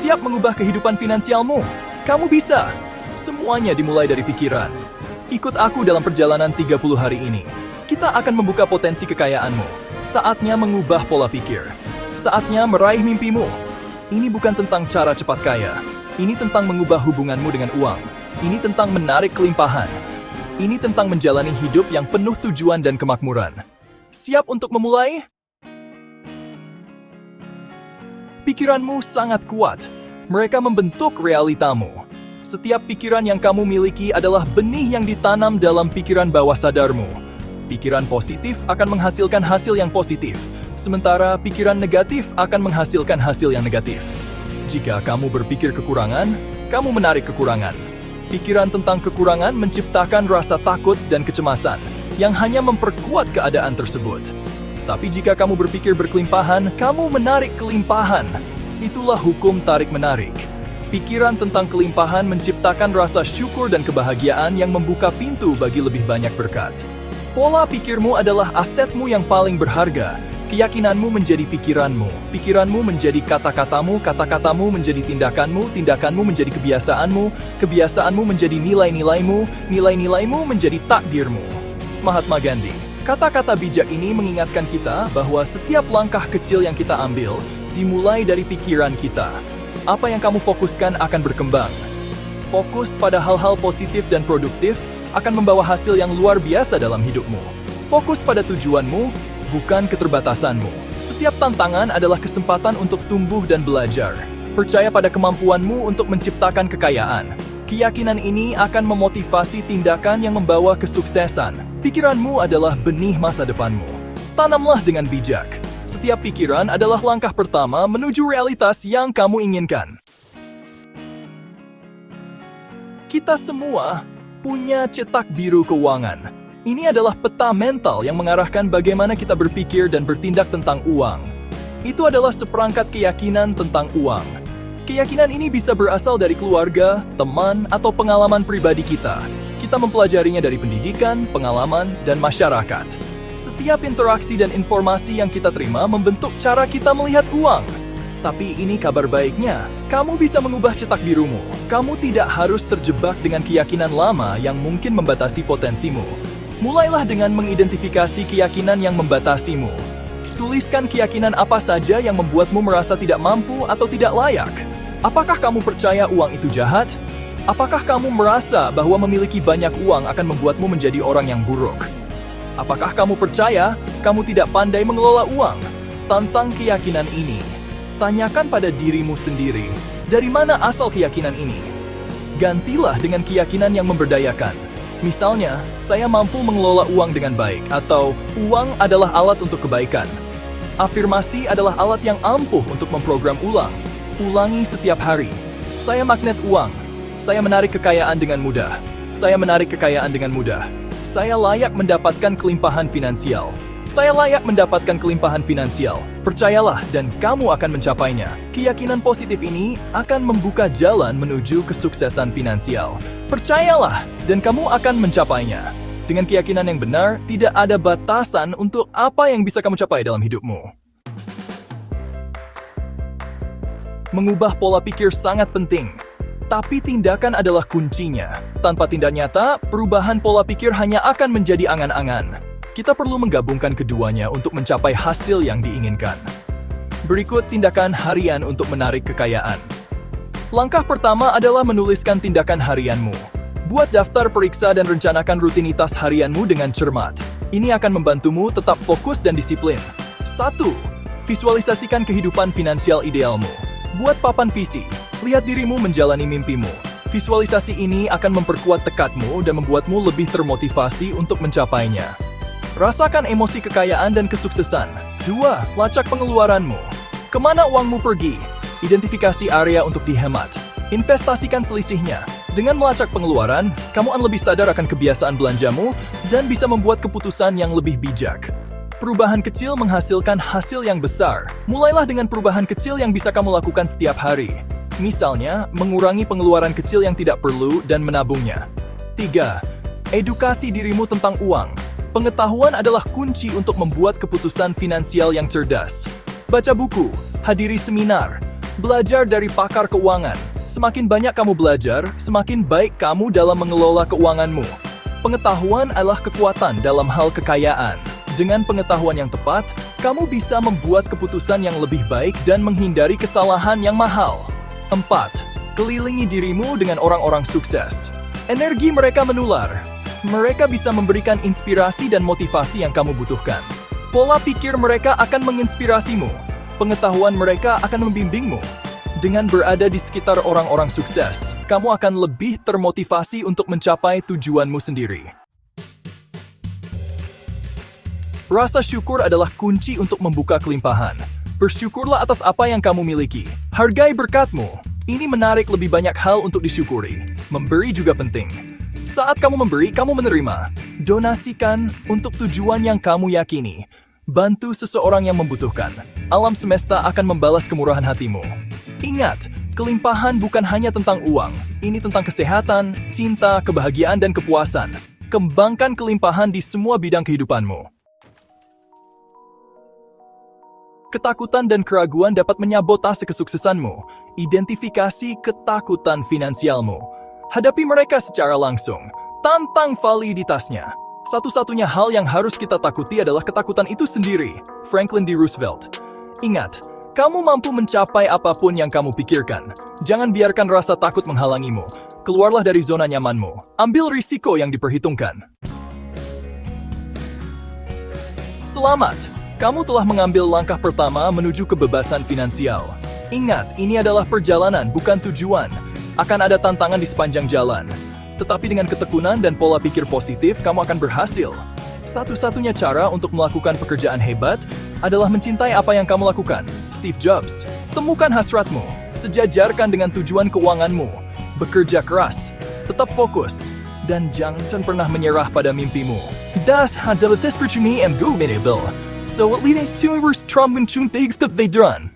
Siap mengubah kehidupan finansialmu? Kamu bisa. Semuanya dimulai dari pikiran. Ikut aku dalam perjalanan 30 hari ini. Kita akan membuka potensi kekayaanmu. Saatnya mengubah pola pikir. Saatnya meraih mimpimu. Ini bukan tentang cara cepat kaya. Ini tentang mengubah hubunganmu dengan uang. Ini tentang menarik kelimpahan. Ini tentang menjalani hidup yang penuh tujuan dan kemakmuran. Siap untuk memulai? Pikiranmu sangat kuat. Mereka membentuk realitamu. Setiap pikiran yang kamu miliki adalah benih yang ditanam dalam pikiran bawah sadarmu. Pikiran positif akan menghasilkan hasil yang positif, sementara pikiran negatif akan menghasilkan hasil yang negatif. Jika kamu berpikir kekurangan, kamu menarik kekurangan. Pikiran tentang kekurangan menciptakan rasa takut dan kecemasan, yang hanya memperkuat keadaan tersebut. Tapi jika kamu berpikir berkelimpahan, kamu menarik kelimpahan. Itulah hukum tarik-menarik. Pikiran tentang kelimpahan menciptakan rasa syukur dan kebahagiaan yang membuka pintu bagi lebih banyak berkat. Pola pikirmu adalah asetmu yang paling berharga. Keyakinanmu menjadi pikiranmu. Pikiranmu menjadi kata-katamu, kata-katamu menjadi tindakanmu, tindakanmu menjadi kebiasaanmu, kebiasaanmu menjadi nilai-nilaimu, nilai-nilaimu menjadi takdirmu. Mahatma Gandhi. Kata-kata bijak ini mengingatkan kita bahwa setiap langkah kecil yang kita ambil dimulai dari pikiran kita. Apa yang kamu fokuskan akan berkembang. Fokus pada hal-hal positif dan produktif akan membawa hasil yang luar biasa dalam hidupmu. Fokus pada tujuanmu, bukan keterbatasanmu. Setiap tantangan adalah kesempatan untuk tumbuh dan belajar. Percaya pada kemampuanmu untuk menciptakan kekayaan. Keyakinan ini akan memotivasi tindakan yang membawa kesuksesan. Pikiranmu adalah benih masa depanmu. Tanamlah dengan bijak. Setiap pikiran adalah langkah pertama menuju realitas yang kamu inginkan. Kita semua punya cetak biru keuangan. Ini adalah peta mental yang mengarahkan bagaimana kita berpikir dan bertindak tentang uang. Itu adalah seperangkat keyakinan tentang uang. Keyakinan ini bisa berasal dari keluarga, teman, atau pengalaman pribadi kita. Kita mempelajarinya dari pendidikan, pengalaman, dan masyarakat. Setiap interaksi dan informasi yang kita terima membentuk cara kita melihat uang. Tapi ini kabar baiknya, kamu bisa mengubah cetak birumu. Kamu tidak harus terjebak dengan keyakinan lama yang mungkin membatasi potensimu. Mulailah dengan mengidentifikasi keyakinan yang membatasimu. Tuliskan keyakinan apa saja yang membuatmu merasa tidak mampu atau tidak layak. Apakah kamu percaya uang itu jahat? Apakah kamu merasa bahwa memiliki banyak uang akan membuatmu menjadi orang yang buruk? Apakah kamu percaya kamu tidak pandai mengelola uang? Tantang keyakinan ini. Tanyakan pada dirimu sendiri, dari mana asal keyakinan ini? Gantilah dengan keyakinan yang memberdayakan. Misalnya, saya mampu mengelola uang dengan baik, atau uang adalah alat untuk kebaikan. Afirmasi adalah alat yang ampuh untuk memprogram ulang. Ulangi setiap hari. Saya magnet uang. Saya menarik kekayaan dengan mudah. Saya menarik kekayaan dengan mudah. Saya layak mendapatkan kelimpahan finansial. Saya layak mendapatkan kelimpahan finansial. Percayalah dan kamu akan mencapainya. Keyakinan positif ini akan membuka jalan menuju kesuksesan finansial. Percayalah dan kamu akan mencapainya. Dengan keyakinan yang benar, tidak ada batasan untuk apa yang bisa kamu capai dalam hidupmu. Mengubah pola pikir sangat penting. Tapi tindakan adalah kuncinya. Tanpa tindak nyata, perubahan pola pikir hanya akan menjadi angan-angan. Kita perlu menggabungkan keduanya untuk mencapai hasil yang diinginkan. Berikut tindakan harian untuk menarik kekayaan. Langkah pertama adalah menuliskan tindakan harianmu. Buat daftar periksa dan rencanakan rutinitas harianmu dengan cermat. Ini akan membantumu tetap fokus dan disiplin. 1. Visualisasikan kehidupan finansial idealmu. Buat papan visi. Lihat dirimu menjalani mimpimu. Visualisasi ini akan memperkuat tekadmu dan membuatmu lebih termotivasi untuk mencapainya. Rasakan emosi kekayaan dan kesuksesan. 2. Lacak pengeluaranmu. Kemana uangmu pergi? Identifikasi area untuk dihemat. Investasikan selisihnya. Dengan melacak pengeluaran, kamu akan lebih sadar akan kebiasaan belanjamu dan bisa membuat keputusan yang lebih bijak. Perubahan kecil menghasilkan hasil yang besar. Mulailah dengan perubahan kecil yang bisa kamu lakukan setiap hari. Misalnya, mengurangi pengeluaran kecil yang tidak perlu dan menabungnya. 3. Edukasi dirimu tentang uang. Pengetahuan adalah kunci untuk membuat keputusan finansial yang cerdas. Baca buku, hadiri seminar, Belajar dari pakar keuangan. Semakin banyak kamu belajar, semakin baik kamu dalam mengelola keuanganmu. Pengetahuan adalah kekuatan dalam hal kekayaan. Dengan pengetahuan yang tepat, kamu bisa membuat keputusan yang lebih baik dan menghindari kesalahan yang mahal. 4. Kelilingi dirimu dengan orang-orang sukses. Energi mereka menular. Mereka bisa memberikan inspirasi dan motivasi yang kamu butuhkan. Pola pikir mereka akan menginspirasimu. Pengetahuan mereka akan membimbingmu. Dengan berada di sekitar orang-orang sukses, kamu akan lebih termotivasi untuk mencapai tujuanmu sendiri. Rasa syukur adalah kunci untuk membuka kelimpahan. Bersyukurlah atas apa yang kamu miliki. Hargai berkatmu. Ini menarik lebih banyak hal untuk disyukuri. Memberi juga penting. Saat kamu memberi, kamu menerima. Donasikan untuk tujuan yang kamu yakini. Bantu seseorang yang membutuhkan. Alam semesta akan membalas kemurahan hatimu. Ingat, kelimpahan bukan hanya tentang uang. Ini tentang kesehatan, cinta, kebahagiaan, dan kepuasan. Kembangkan kelimpahan di semua bidang kehidupanmu. Ketakutan dan keraguan dapat menyabotase kesuksesanmu. Identifikasi ketakutan finansialmu. Hadapi mereka secara langsung. Tantang validitasnya. Satu-satunya hal yang harus kita takuti adalah ketakutan itu sendiri. Franklin D. Roosevelt. Ingat, kamu mampu mencapai apapun yang kamu pikirkan. Jangan biarkan rasa takut menghalangimu. Keluarlah dari zona nyamanmu. Ambil risiko yang diperhitungkan. Selamat! Kamu telah mengambil langkah pertama menuju kebebasan finansial. Ingat, ini adalah perjalanan, bukan tujuan. Akan ada tantangan di sepanjang jalan. Tetapi dengan ketekunan dan pola pikir positif, kamu akan berhasil. Satu-satunya cara untuk melakukan pekerjaan hebat adalah mencintai apa yang kamu lakukan. Steve Jobs. Temukan hasratmu. Sejajarkan dengan tujuan keuanganmu. Bekerja keras. Tetap fokus. Dan jangan pernah menyerah pada mimpimu. Das adalah tes percuma yang gue menebel. So it leads to our strong things that they done.